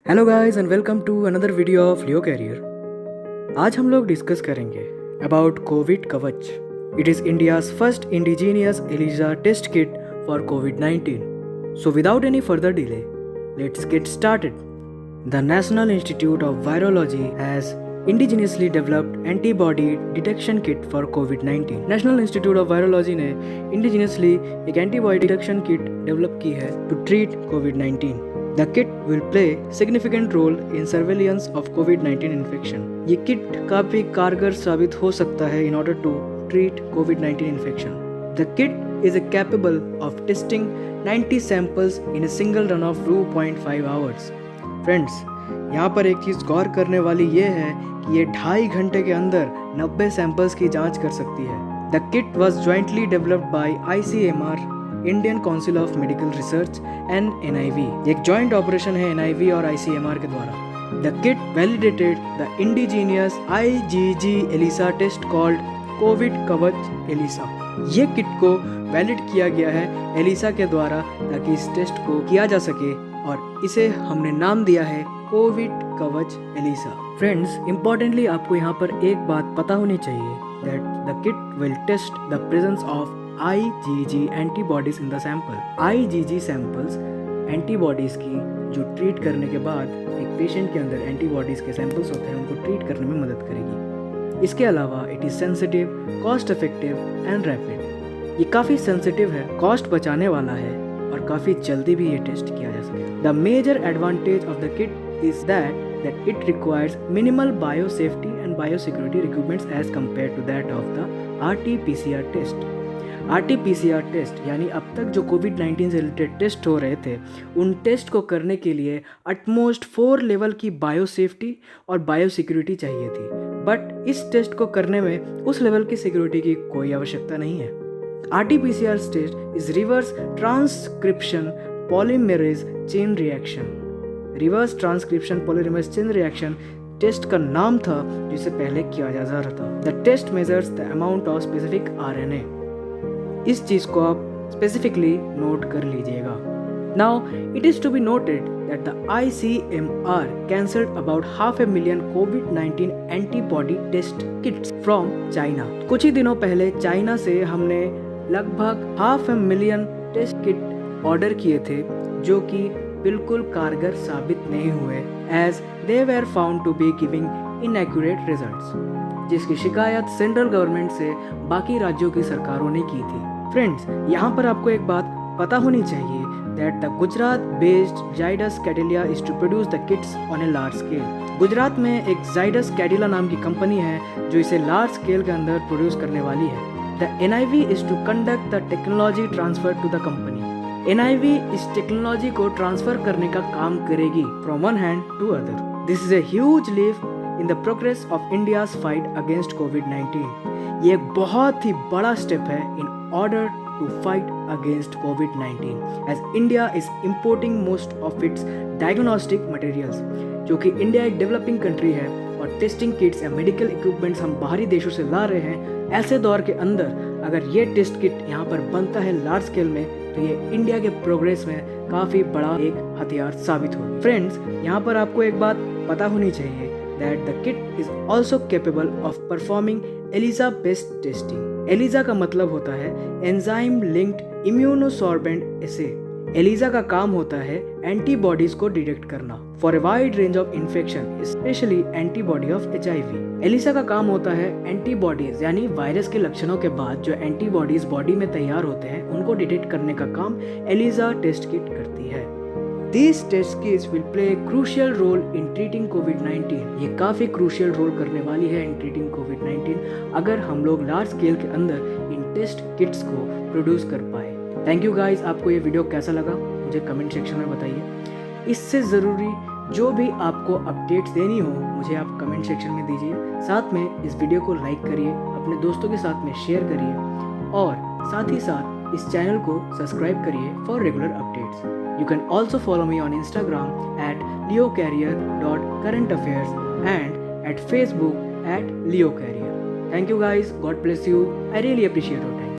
Hello guys and welcome to another video of Leo career. आज हम लोग discuss करेंगे about covid Kavach. It is India's first indigenous ELISA test kit for COVID-19। So without any further delay, let's get started. The national institute of virology has indigenously developed antibody detection kit for COVID-19। National institute of virology ने indigenously एक antibody detection kit develop की है to treat COVID-19। The kit will play significant role in surveillance of COVID-19 infection. ये kit काफी कारगर साबित हो सकता है in order to treat COVID-19 infection. The kit is capable of testing 90 samples in a single run of 2.5 hours. Friends, यहाँ पर एक चीज़ गौर करने वाली ये है कि ये 2.5 घंटे के अंदर 90 सैंपल्स की जांच कर सकती है। The kit was jointly developed by ICMR, Indian council of medical research and NIV। एक जॉइंट ऑपरेशन है NIV और ICMR के द्वारा। The kit validated the indigenous IgG ELISA test called covid Kavach ELISA। ये किट को वैलिड किया गया है ELISA के द्वारा ताकि इस टेस्ट को किया जा सके और इसे हमने नाम दिया है Covid Kavach ELISA। Friends, importantly आपको यहाँ पर एक बात पता होनी चाहिए that the kit will test the presence of IgG antibodies in the sample. IgG samples antibodies की जो ट्रीट करने के बाद एक पेशेंट के अंदर एंटीबॉडीज के सैंपल्स होते हैं उनको ट्रीट करने में मदद करेगी। इसके अलावा it is sensitive, cost effective and rapid. ये काफ़ी सेंसिटिव है, कॉस्ट बचाने वाला है और काफ़ी जल्दी भी ये टेस्ट किया जा सकेगा। The major advantage of the kit is that it requires minimal biosafety and biosecurity requirements as compared to that of the RT-PCR test। RT-PCR test यानी अब तक जो COVID-19 से रिलेटेड टेस्ट हो रहे थे उन टेस्ट को करने के लिए अटमोस्ट 4 लेवल की बायोसेफ्टी और बायोसिक्योरिटी चाहिए थी, बट इस टेस्ट को करने में उस लेवल की सिक्योरिटी की कोई आवश्यकता नहीं है। RT-PCR test is reverse transcription polymerase chain reaction. Reverse transcription polymerase chain reaction test का नाम था जिसे पहले किया जा रहा था। The test measures the amount of specific RNA। इस चीज को आप स्पेसिफिकली नोट कर लीजिएगा। Now it is to be noted that the ICMR cancelled about 500,000 COVID-19 antibody test kits from China. कुछ ही दिनों पहले चाइना से हमने लगभग 500,000 टेस्ट किट ऑर्डर किए थे जो कि बिल्कुल कारगर साबित नहीं हुए as they were found to be giving inaccurate results, जिसकी शिकायत सेंट्रल गवर्नमेंट से बाकी राज्यों की सरकारों ने की थी। फ्रेंड्स, यहाँ पर आपको एक बात पता होनी चाहिए that the Gujarat based Zydus Cadila is to produce the kits on a large scale। Gujarat में एक Zydus Cadila नाम की कंपनी है जो इसे लार्ज स्केल के अंदर प्रोड्यूस करने वाली है। The NIV is to conduct the technology transfer to the company। NIV इस टेक्नोलॉजी को ट्रांसफर करने का काम करेगी from one hand to other. This is a huge leap in the progress of India's fight against COVID-19। ये एक बहुत ही बड़ा स्टेप है in order to fight against COVID-19 as India is importing most of its diagnostic materials. जो कि India एक developing country है और टेस्टिंग किट्स या मेडिकल इक्विपमेंट्स हम बाहरी देशों से ला रहे हैं। ऐसे दौर के अंदर अगर ये टेस्ट किट यहाँ पर बनता है लार्ज स्केल में तो ये इंडिया के प्रोग्रेस में काफ़ी बड़ा एक हथियार साबित होगा। फ्रेंड्स, यहाँ पर आपको एक बात पता होनी चाहिए that the kit is also capable of performing ELISA based testing. ELISA का मतलब होता है एंजाइम लिंक्ड इम्यूनोसॉर्बेंट एसे। ELISA का काम होता है एंटीबॉडीज को डिटेक्ट करना for a wide range of infection, specially antibody of HIV। ELISA का काम होता है एंटीबॉडीज यानी वायरस के लक्षणों के बाद जो एंटीबॉडीज बॉडी में तैयार होते हैं उनको डिटेक्ट करने का काम ELISA टेस्ट किट करती है। These test kits will play a crucial role in treating COVID-19। ये काफ़ी क्रूशियल रोल करने वाली है इन ट्रीटिंग COVID-19 अगर हम लोग लार्ज स्केल के अंदर इन टेस्ट किट्स को प्रोड्यूस कर पाए। Thank you guys. आपको ये वीडियो कैसा लगा मुझे कमेंट सेक्शन में बताइए। इससे ज़रूरी जो भी आपको अपडेट्स देनी हो मुझे आप कमेंट सेक्शन में दीजिए। साथ में इस वीडियो को लाइक करिए, अपने दोस्तों के साथ में शेयर करिए और साथ ही साथ इस चैनल को सब्सक्राइब करिए for regular updates. You can also follow me on Instagram at leocarrier.currentaffairs and at Facebook at leocarrier। Thank you guys. God bless you. I really appreciate your time.